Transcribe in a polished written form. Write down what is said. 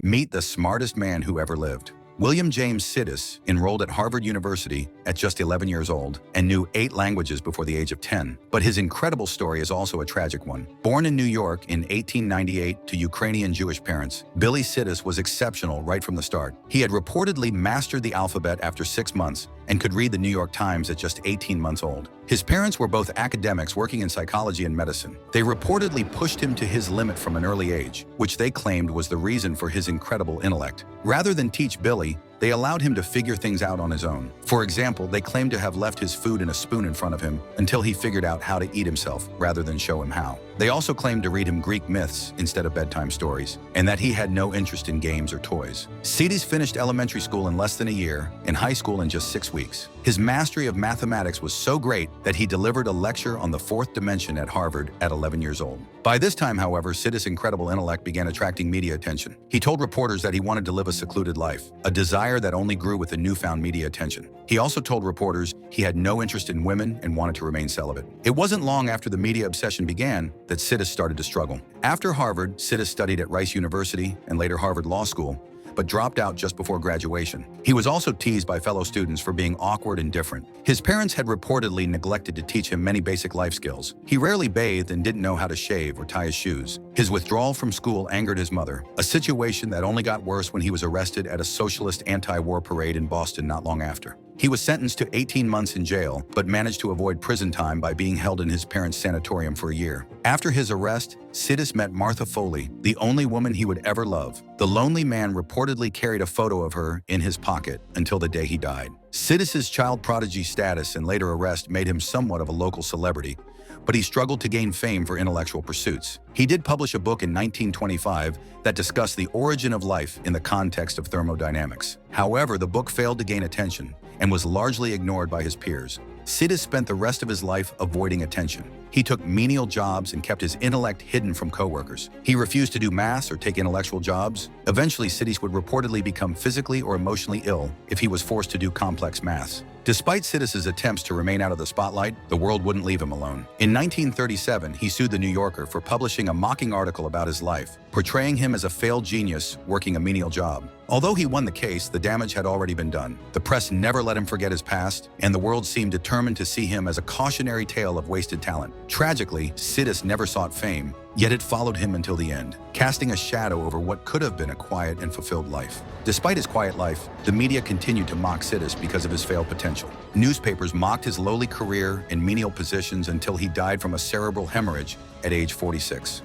Meet the smartest man who ever lived. William James Sidis enrolled at Harvard University at just 11 years old and knew 8 languages before the age of 10. But his incredible story is also a tragic one. Born in New York in 1898 to Ukrainian Jewish parents, Billy Sidis was exceptional right from the start. He had reportedly mastered the alphabet after 6 months and could read the New York Times at just 18 months old. His parents were both academics working in psychology and medicine. They reportedly pushed him to his limit from an early age, which they claimed was the reason for his incredible intellect. Rather than teach Billy, they allowed him to figure things out on his own. For example, they claimed to have left his food in a spoon in front of him until he figured out how to eat himself rather than show him how. They also claimed to read him Greek myths instead of bedtime stories, and that he had no interest in games or toys. Sidis finished elementary school in less than a year, and high school in just 6 weeks. His mastery of mathematics was so great that he delivered a lecture on the fourth dimension at Harvard at 11 years old. By this time, however, Sidis' incredible intellect began attracting media attention. He told reporters that he wanted to live a secluded life, a desire that only grew with the newfound media attention. He also told reporters he had no interest in women and wanted to remain celibate. It wasn't long after the media obsession began that Sidis started to struggle. After Harvard, Sidis studied at Rice University and later Harvard Law School, but dropped out just before graduation. He was also teased by fellow students for being awkward and different. His parents had reportedly neglected to teach him many basic life skills. He rarely bathed and didn't know how to shave or tie his shoes. His withdrawal from school angered his mother, a situation that only got worse when he was arrested at a socialist anti-war parade in Boston not long after. He was sentenced to 18 months in jail, but managed to avoid prison time by being held in his parents' sanatorium for a year. After his arrest, Sidis met Martha Foley, the only woman he would ever love. The lonely man reportedly carried a photo of her in his pocket until the day he died. Sidis' child prodigy status and later arrest made him somewhat of a local celebrity, but he struggled to gain fame for intellectual pursuits. He did publish a book in 1925 that discussed the origin of life in the context of thermodynamics. However, the book failed to gain attention and was largely ignored by his peers. Sidis spent the rest of his life avoiding attention. He took menial jobs and kept his intellect hidden from coworkers. He refused to do math or take intellectual jobs. Eventually, Sidis would reportedly become physically or emotionally ill if he was forced to do complex maths. Despite Sidis' attempts to remain out of the spotlight, the world wouldn't leave him alone. In 1937, he sued The New Yorker for publishing a mocking article about his life, portraying him as a failed genius working a menial job. Although he won the case, the damage had already been done. The press never let him forget his past, and the world seemed determined to see him as a cautionary tale of wasted talent. Tragically, Sidis never sought fame, yet it followed him until the end, casting a shadow over what could have been a quiet and fulfilled life. Despite his quiet life, the media continued to mock Sidis because of his failed potential. Newspapers mocked his lowly career in menial positions until he died from a cerebral hemorrhage at age 46.